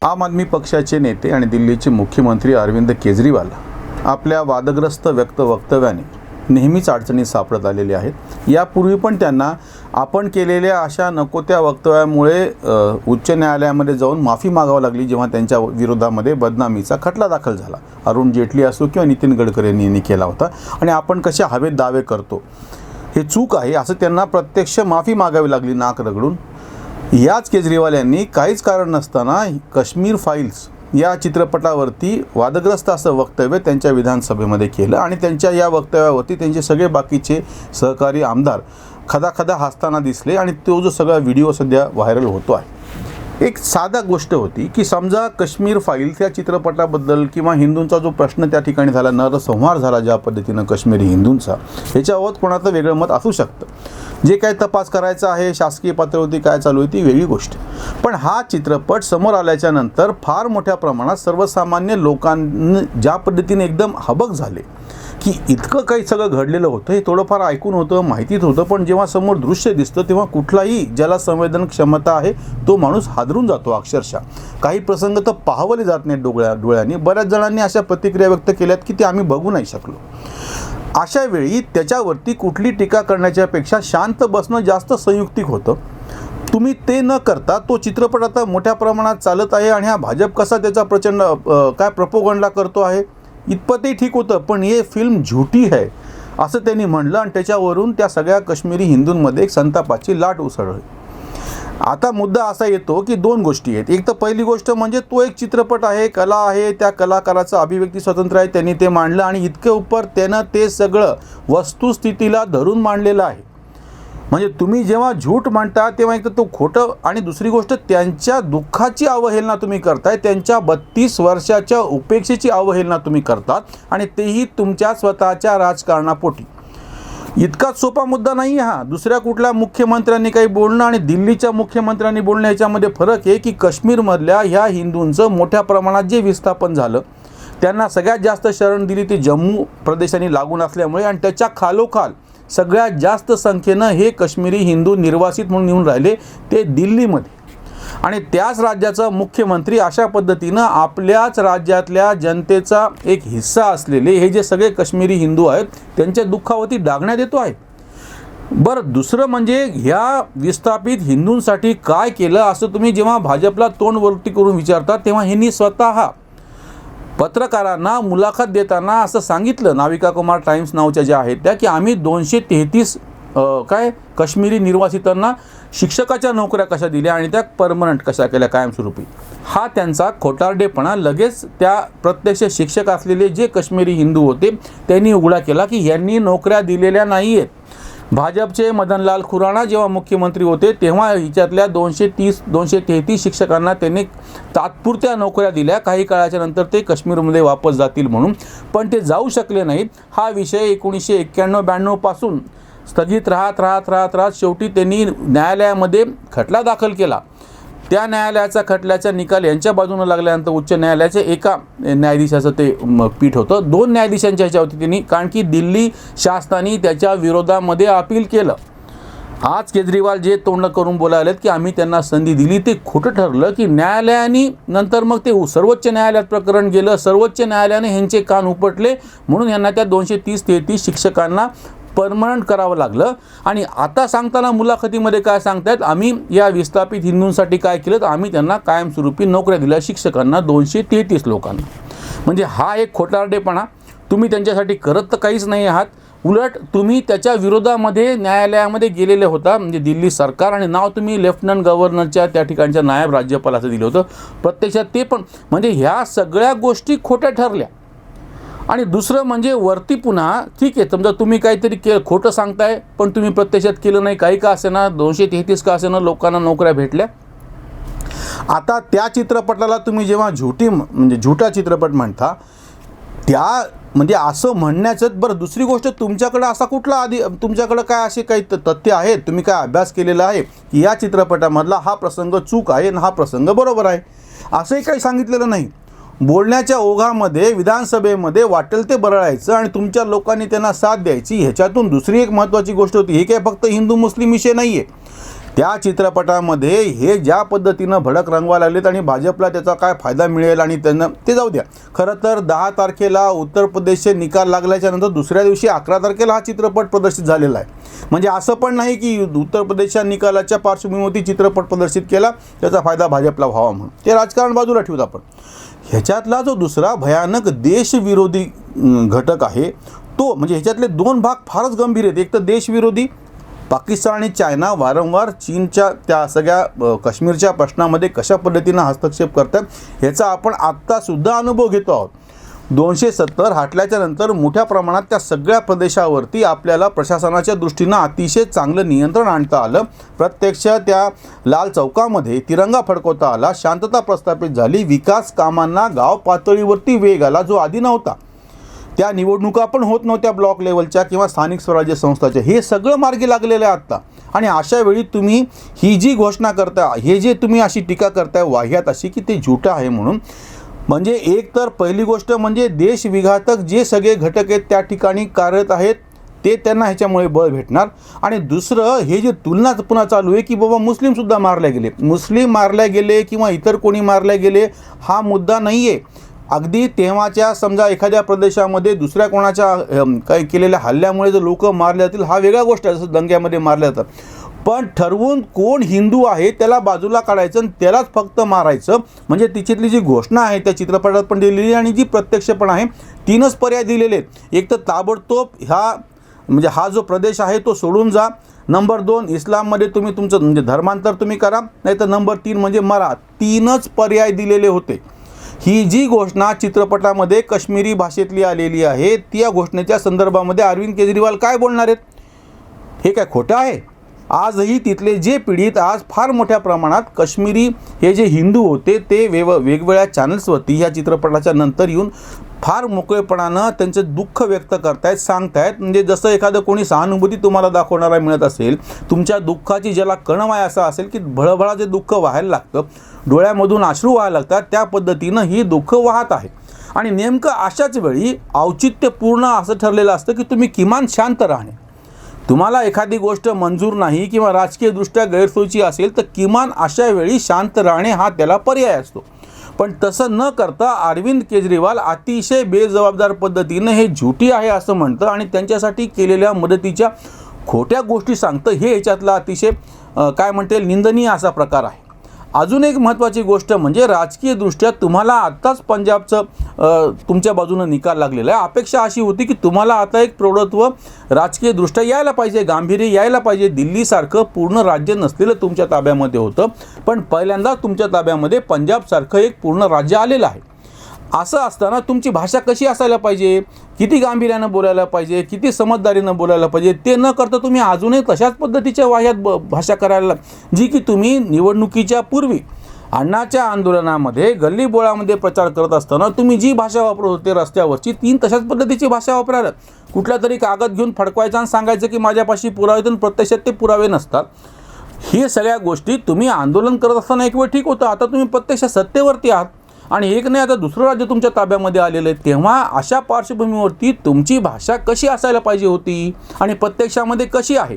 आम आदमी पक्षाचे नेते आणि दिल्लीचे मुख्यमंत्री अरविंद केजरीवाल आपल्या वादग्रस्त वक्तव्याने नेहमीच अडचणीत सापडत आलेले आहेत। यापूर्वी पण त्यांना आपण केलेल्या अशा नको त्या वक्तव्यामुळे उच्च न्यायालयामध्ये जाऊन माफी मागावी लागली, जेव्हा त्यांच्या विरोधामध्ये बदनामीचा खटला दाखल झाला। अरुण जेटली असो किंवा नितीन गडकरी यांनी केला होता आणि आपण कसे हवेत दावे करतो हे चूक आहे असं त्यांना प्रत्यक्ष माफी मागावी लागली नाक रगडून। याच केजरीवाल यांनी काहीच कारण नसताना काश्मीर फाईल्स या चित्रपटावरती वादग्रस्त असं वक्तव्य त्यांच्या विधानसभेमध्ये केलं आणि त्यांच्या या वक्तव्यावरती त्यांचे सगळे बाकीचे सहकारी आमदार खदाखदा हसताना दिसले आणि तो जो सगळा व्हिडिओ सध्या व्हायरल होतो आहे। एक साधा गोष्ट होती की समजा काश्मीर फाईल्स या चित्रपटाबद्दल किंवा हिंदूंचा जो प्रश्न त्या ठिकाणी झाला, नरसंहार झाला ज्या पद्धतीनं काश्मीरी हिंदूंचा, ह्याच्यावर कोणाचं वेगळं मत असू शकतं। जे काय तपास करायचा आहे, शासकीय पातळीवरती काय चालू आहे ती वेगळी गोष्ट, पण हा चित्रपट समोर आल्याच्या नंतर फार मोठ्या प्रमाणात सर्वसामान्य लोकांनी ज्या पद्धतीने एकदम हबक झाले की इतकं काही सगळं घडलेलं होतं, हे थोडंफार ऐकून होतं, माहितीत होतं, पण जेव्हा समोर दृश्य दिसतं तेव्हा कुठलाही ज्याला संवेदन क्षमता आहे तो माणूस हादरून जातो अक्षरशः। काही प्रसंग तर पाहावले जात नाहीत डोळ्यांनी। बऱ्याच जणांनी अशा प्रतिक्रिया व्यक्त केल्यात की ते आम्ही बघू नाही शकलो। अशा वेळी त्याच्यावरती कुठली टीका करण्याच्या पेक्षा शांत बसणं जास्त संयुक्तिक होतं। तुम्ही ते न करता तो चित्रपट आता मोठ्या प्रमाणात चालत आहे आणि हा भाजप कसा त्याचा प्रचंड प्रोपोगंडा करतो आहे इतपतही ठीक होतं, पण हे फिल्म झुटी है असं त्यांनी म्हणलं आणि त्याच्यावरून त्या सगळ्या काश्मीरी हिंदूंमध्ये एक संतापाची लाट उसळली। आता मुद्दा असा येतो की दोन गोष्टी आहेत। एक तर पहिली गोष्ट म्हणजे तो एक चित्रपट आहे, कला आहे, त्या कलाकाराचं अभिव्यक्ती स्वातंत्र्य आहे, त्यांनी ते मांडलं आणि इतके उपर त्यानं ते सगळं वस्तुस्थितीला धरून मांडलेलं आहे। म्हणजे तुम्ही जेव्हा झूट म्हणता तेव्हा एक तर तो खोटं आणि दुसरी गोष्ट त्यांच्या दुःखाची अवहेलना तुम्ही करताय, त्यांच्या 32 वर्षाच्या उपेक्षेची अवहेलना तुम्ही करतात आणि तेही तुमच्या स्वतःच्या राजकारणापोटी। इतकाच सोपा मुद्दा नाही हा। दुसऱ्या कुठल्या मुख्यमंत्र्यांनी काही बोलणं आणि दिल्लीच्या मुख्यमंत्र्यांनी बोलणं याच्यामध्ये फरक आहे की काश्मीरमधल्या ह्या हिंदूंचं मोठ्या प्रमाणात जे विस्थापन झालं, त्यांना सगळ्यात जास्त शरण दिली ती जम्मू प्रदेशाने लागून असल्यामुळे आणि त्याच्या खालोखाल सगळ्यात जास्त संख्येनं हे काश्मीरी हिंदू निर्वासित म्हणून येऊन राहिले ते दिल्लीमध्ये आणि त्याच राज्याचा मुख्यमंत्री अशा पद्धतीनं आपल्याच राज्यातल्या जनतेचा एक हिस्सा असलेले हे जे सगळे काश्मीरी हिंदू आहेत त्यांच्या दुःखावरती डागण्यात येतो आहे। बरं, दुसरं म्हणजे ह्या विस्थापित हिंदूंसाठी काय केलं असं तुम्ही जेव्हा भाजपला तोंड वरती करून विचारता तेव्हा ह्यांनी स्वतः पत्रकारांना मुलाखत देताना असं सांगितलं, नाविका कुमार टाइम्स नावच्या ज्या आहेत त्या, की आम्ही 233 काश्मीरी निर्वासितांना शिक्षकाच्या नोकऱ्या कशा दिल्या आणि त्या परमनंट कशा केल्या कायमस्वरूपी। हा त्यांचा खोटारडेपणा लगेच त्या प्रत्यक्ष शिक्षक असलेले जे काश्मीरी हिंदू होते त्यांनी उघडा केला की यांनी नोकऱ्या दिलेल्या नाही आहेत। भाजपचे मदनलाल खुराना जेव्हा मुख्यमंत्री होते तेव्हा हिच्यातल्या 233 शिक्षकांना त्यांनी तात्पुरत्या नोकऱ्या दिल्या, काही काळाच्या नंतर ते काश्मीरमध्ये वापस जातील म्हणून, पण ते जाऊ शकले नाहीत। हा विषय 1991-92 पासून स्थगित राहत शेवटी त्यांनी न्यायालयामध्ये खटला दाखल केला। त्या न्यायालयाचा खटल्याचा निकाल यांच्या बाजूने लागल्यानंतर उच्च न्यायालयाचे एका न्यायाधीशाचं ते पीठ होतं, 2 न्यायाधीशांच्या ह्याच्यावरती त्यांनी, कारण की दिल्ली शासनाने त्याच्या विरोधामध्ये अपील केलं। आज केजरीवाल जे तोंड करून बोलायला की आम्ही त्यांना संधी दिली, ते खोटं ठरलं की न्यायालयाने नंतर मग ते सर्वोच्च न्यायालयात प्रकरण गेलं, सर्वोच्च न्यायालयाने ह्यांचे कान उपटले म्हणून यांना त्या 233 शिक्षकांना परमनंट करावं लागलं। आणि आता सांगताना मुलाखतीमध्ये काय सांगतायत, आम्ही या विस्थापित हिंदूंसाठी काय केलं तर आम्ही त्यांना कायमस्वरूपी नोकऱ्या दिल्या शिक्षकांना, 233 लोकांना। म्हणजे हा एक खोटारडेपणा, तुम्ही त्यांच्यासाठी करत तर काहीच नाही आहात, उलट तुम्ही त्याच्या विरोधामध्ये न्यायालयामध्ये गेलेले होता, म्हणजे दिल्ली सरकार, आणि नाव तुम्ही लेफ्टनंट गव्हर्नरच्या त्या ठिकाणच्या नायब राज्यपालाचं दिलं होतं। प्रत्यक्षात ते पण म्हणजे ह्या सगळ्या गोष्टी खोट्या ठरल्या। आणि दुसरं म्हणजे वरती पुन्हा ठीक आहे, समजा तुम्ही काहीतरी खोटं सांगताय पण तुम्ही प्रत्यक्षात केलं नाही, काही का असेना 233 का असेना लोकांना नोकऱ्या भेटल्या। आता त्या चित्रपटाला तुम्ही जेव्हा झुटा चित्रपट म्हणता त्या म्हणजे असं म्हणण्याचं, बरं दुसरी गोष्ट तुमच्याकडं असा कुठला तुमच्याकडं काय असे काही तथ्य आहेत, तुम्ही काय अभ्यास केलेला आहे की या चित्रपटामधला हा प्रसंग चूक आहे आणि हा प्रसंग बरोबर आहे, असंही काही सांगितलेलं नाही। बोलण्याच्या ओघामध्ये विधानसभेमध्ये वाटेल ते बरळायचं आणि तुमच्या लोकांनी त्यांना साथ द्यायची। ह्याच्यातून दुसरी एक महत्त्वाची गोष्ट होती, हे काय फक्त हिंदू मुस्लिम विषय नाही आहे, त्या चित्रपटामध्ये हे ज्या पद्धतीनं भडक रंगवा लागलेत आणि भाजपला त्याचा काय फायदा मिळेल आणि त्यांना ते जाऊ द्या. खरं तर 10 तारखेला उत्तर प्रदेशचे निकाल लागल्याच्या नंतर दुसऱ्या दिवशी 11 तारखेला हा चित्रपट प्रदर्शित झालेला आहे. म्हणजे असं पण नाही की उत्तर प्रदेशच्या निकालाच्या पार्श्वभूमीवरती चित्रपट प्रदर्शित केला त्याचा फायदा भाजपला व्हावा म्हणून. ते राजकारण बाजूला ठेवूत आपण. ह्याच्यातला जो दुसरा भयानक देशविरोधी घटक आहे तो म्हणजे ह्याच्यातले 2 भाग फारच गंभीर आहेत. एक तर देशविरोधी, पाकिस्तान आणि चायना वारंवार चीनच्या त्या सगळ्या काश्मीरच्या प्रश्नामध्ये कशा पद्धतीनं हस्तक्षेप करतात ह्याचा आपण आत्तासुद्धा अनुभव घेतो आहोत. 270 हटल्याच्या नंतर मोठ्या प्रमाणात त्या सगळ्या प्रदेशावरती आपल्याला प्रशासनाच्या दृष्टीनं अतिशय चांगलं नियंत्रण आणता आलं. प्रत्यक्ष त्या लाल चौकामध्ये तिरंगा फडकवता आला, शांतता प्रस्थापित झाली, विकास कामांना गाव पातळीवरती वेग आला जो आधी नव्हता. त्या निवडणुका पण होत नव्हत्या ब्लॉक लेवलच्या किंवा स्थानिक स्वराज्य संस्थाच्या. हे सगळं मार्गी लागलेलं आहे आत्ता. आणि अशा वेळी तुम्ही ही जी घोषणा करता, हे जे तुम्ही अशी टीका करताय वाह्यात अशी की ते झुटं आहे म्हणून, म्हणजे एक तर पहिली गोष्ट म्हणजे देशविघातक जे सगळे घटक आहेत त्या ठिकाणी कार्यरत आहेत ते त्यांना ह्याच्यामुळे बळ भेटणार. आणि दुसरं हे जे तुलना पुन्हा चालू आहे की बाबा मुस्लिमसुद्धा मारले गेले, मुस्लिम मारले गेले किंवा इतर कोणी मारले गेले हा मुद्दा नाही आहे. अगदी तेव्हाच्या समजा एखाद्या प्रदेशामध्ये दुसऱ्या कोणाच्या काही केलेल्या हल्ल्यामुळे जर लोक मारले जातील हा वेगळा गोष्ट आहे, जसं दंग्यामध्ये मारले जातात. पण ठरवून कोण हिंदू आहे त्याला बाजूला काढायचं आणि त्यालाच फक्त मारायचं म्हणजे तिच्यातली जी घोषणा आहे त्या चित्रपटात पण दिलेली आणि जी प्रत्यक्ष पण आहे 3च पर्याय दिलेले आहेत. एक तर ताबडतोब म्हणजे हा जो प्रदेश आहे तो सोडून जा. नंबर 2 इस्लाममध्ये तुम्ही तुमचं म्हणजे धर्मांतर तुम्ही करा, नाही तर नंबर 3 म्हणजे मरा. 3च पर्याय दिलेले होते. ही जी घोषणा चित्रपटामध्ये काश्मीरी भाषेतली आलेली आहे त्या घोषणेच्या संदर्भामध्ये अरविंद केजरीवाल काय बोलणार आहेत? हे काय खोटं आहे? आजही तिथले जे पीडित आज फार मोठ्या प्रमाणात काश्मीरी हे जे हिंदू होते ते वेगवेगळ्या चॅनल्सवरती ह्या चित्रपटाच्या नंतर येऊन फार मोकळेपणानं त्यांचं दुःख व्यक्त करतायत, सांगतायत. म्हणजे जसं एखादं कोणी सहानुभूती तुम्हाला दाखवणारा मिळत असेल, तुमच्या दुःखाची ज्याला कणवाय असा असेल की भळभळा जे दुःख व्हायला लागतं, डोळ्यामधून अश्रू व्हायला लागतात, त्या पद्धतीनं ही दुःख वाहत आहे. आणि नेमकं अशाच वेळी औचित्यपूर्ण असं ठरलेलं असतं की तुम्ही किमान शांत राहणे. तुम्हाला एखादी गोष्ट मंजूर नाही किंवा राजकीयदृष्ट्या गैरसोयीची असेल तर किमान अशा वेळी शांत राहणे हा त्याला पर्याय असतो. पण तसं न करता अरविंद केजरीवाल अतिशय बेजबाबदार पद्धतीनं हे झुटी आहे असं म्हणतं आणि त्यांच्यासाठी केलेल्या मदतीच्या खोट्या गोष्टी सांगतं. हे याच्यातला अतिशय काय म्हणता येईल निंदनीय असा प्रकार आहे. अजून एक महत्त्वाची गोष्ट म्हणजे राजकीयदृष्ट्या तुम्हाला आत्ताच पंजाबचं तुमच्या बाजूनं निकाल लागलेला आहे. अपेक्षा अशी होती की तुम्हाला आता एक प्रौढत्व राजकीयदृष्ट्या यायला पाहिजे, गांभीर्य यायला पाहिजे. दिल्लीसारखं पूर्ण राज्य नसलेलं तुमच्या ताब्यामध्ये होतं, पण पहिल्यांदा तुमच्या ताब्यामध्ये पंजाबसारखं एक पूर्ण राज्य आलेलं आहे. असं असताना तुमची भाषा कशी असायला पाहिजे, किती गांभीर्यानं बोलायला पाहिजे, किती समजदारीनं बोलायला पाहिजे, ते न करता तुम्ही अजूनही तशाच पद्धतीच्या वाह्यात भाषा करायला जी की तुम्ही निवडणुकीच्या पूर्वी अण्णाच्या आंदोलनामध्ये गल्लीबोळामध्ये प्रचार करत असताना तुम्ही जी भाषा वापरत होते रस्त्यावरची 3 तशाच पद्धतीची भाषा वापरायला. कुठला तरी कागद घेऊन फडकवायचा आणि सांगायचं की माझ्यापाशी पुरावे, तर प्रत्यक्षात ते पुरावे नसतात. हे सगळ्या गोष्टी तुम्ही आंदोलन करत असताना एक वेळ ठीक होतं, आता तुम्ही प्रत्यक्ष सत्तेवरती आहात आणि एक नाही आता दुसरं राज्य तुमच्या ताब्यामध्ये आलेलं आहे. तेव्हा अशा पार्श्वभूमीवरती तुमची भाषा कशी असायला पाहिजे होती आणि प्रत्यक्षामध्ये कशी आहे?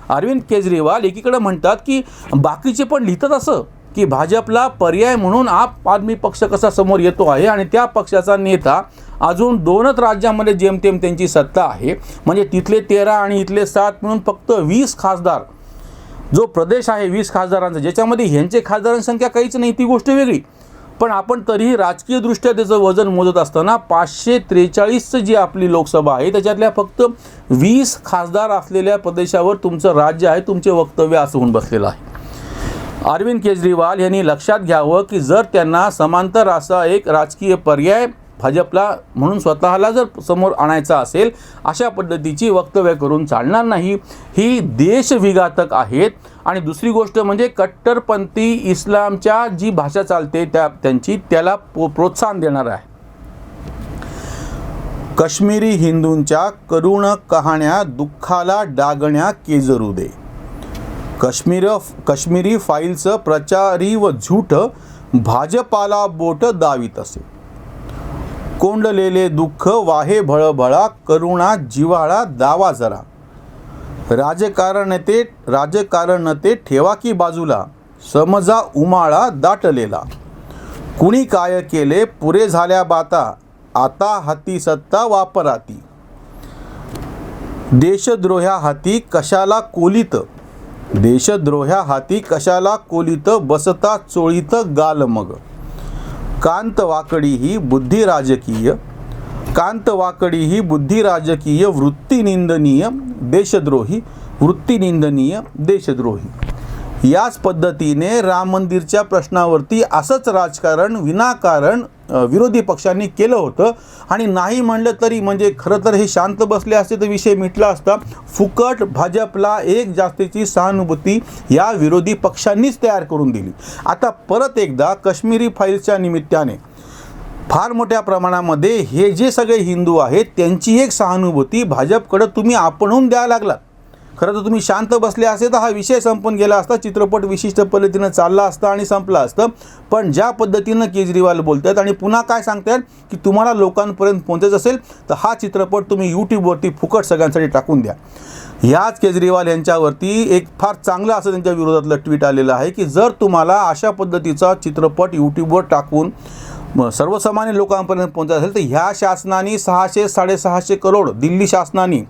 अरविंद केजरीवाल एकीकडे म्हणतात की बाकीचे पण लिहितात असं की भाजपला पर्याय म्हणून आप आदमी पक्ष कसा समोर येतो आहे आणि त्या पक्षाचा नेता अजून 2च राज्यामध्ये जेमतेम त्यांची सत्ता आहे. म्हणजे तिथले 13 आणि इथले 7 म्हणून फक्त 20 खासदार जो प्रदेश आहे 20 खासदारांचा, ज्याच्यामध्ये ह्यांचे खासदारांची संख्या काहीच नाही ती गोष्ट वेगळी. पण आपण तरीही राजकीयदृष्ट्या त्याचं वजन मोजत असताना 543 जी आपली लोकसभा आहे त्याच्यातल्या फक्त 20 खासदार असलेल्या प्रदेशावर तुमचं राज्य आहे, तुमचे वक्तव्य असं होऊन बसलेलं आहे. अरविंद केजरीवाल यांनी लक्षात घ्यावं की जर त्यांना समांतर असा एक राजकीय पर्याय भाजपला म्हणून स्वतःला जर समोर आणायचा असेल, अशा पद्धतीची वक्तव्य करून चालणार नाही. ही देशविघातक आहेत. आणि दुसरी गोष्ट म्हणजे कट्टरपंथी इस्लामच्या जी भाषा चालते त्याला प्रोत्साहन देणार आहे. काश्मीरी हिंदूंच्या करुण कहाण्या दुःखाला डागण्या केजरू दे. काश्मीरी फाईलचं प्रचारी व झूठ भाजपाला बोट दावीत असे. कोंडलेले दुःख वाहे भळभळा करुणा जिव्हाळा दावा जरा. राजकारण ते ठेवा की बाजूला, समजा उमाळा दाटलेला. कुणी काय केले पुरे झाल्या बाता, आता हाती सत्ता वापराती. देशद्रोह्या हाती कशाला कोलीत, देशद्रोह्या हाती कशाला कोलीत, बसता चोळीत गाल मग. कांत वाकडी ही बुद्धी राजकीय, कांत वाकडी ही बुद्धी राजकीय, वृत्ती निंदनीय देशद्रोही, वृत्ती निंदनीय देशद्रोही. याच पद्धतीने राम मंदिरच्या प्रश्नावरती असंच राजकारण विनाकारण विरोधी पक्षांनी केलं होतं. आणि नाही म्हणलं तरी म्हणजे खरं तर हे शांत बसले असते तर विषय मिटला असता. फुकट भाजपला एक जास्तीची सहानुभूती या विरोधी पक्षांनीच तयार करून दिली. आता परत एकदा काश्मीरी फाईल्सच्या निमित्ताने फार मोठ्या प्रमाणामध्ये हे जे सगळे हिंदू आहेत त्यांची एक सहानुभूती भाजपकडं तुम्ही आपणहून द्यायला लागलात. खरं तर तुम्ही शांत बसले असते तर हा विषय संपून गेला असता, चित्रपट विशिष्ट पद्धतीनं चालला असता आणि संपला असतं. पण ज्या पद्धतीनं केजरीवाल बोलत आहेत आणि पुन्हा काय सांगतात की तुम्हाला लोकांपर्यंत पोहोचायचं असेल तर हा चित्रपट तुम्ही यूट्यूबवरती फुकट सगळ्यांसाठी टाकून द्या. ह्याच केजरीवाल यांच्यावरती एक फार चांगलं असं त्यांच्या विरोधातलं ट्विट आलेलं आहे की जर तुम्हाला अशा पद्धतीचा चित्रपट यूट्यूबवर टाकून सर्वसामान्य लोकांपर्यंत पोहोचायचं असेल तर ह्या शासनाने 600-650 करोड दिल्ली शासनाने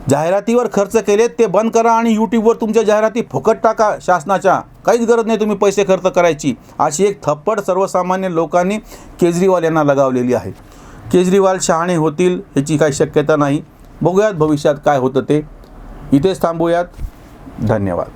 जाहिरातीवर खर्च केले ते बंद करा आणि यूट्यूबवर तुमच्या जाहिराती फुकट टाका. शासनाच्या काहीच गरज नाही तुम्ही पैसे खर्च करायची, अशी एक थप्पड सर्वसामान्य लोकांनी केजरीवाल यांना लगावलेली आहे. केजरीवाल शहाणे होतील याची काही शक्यता नाही. बघूयात भविष्यात काय होतं ते. इथेच थांबूयात. धन्यवाद.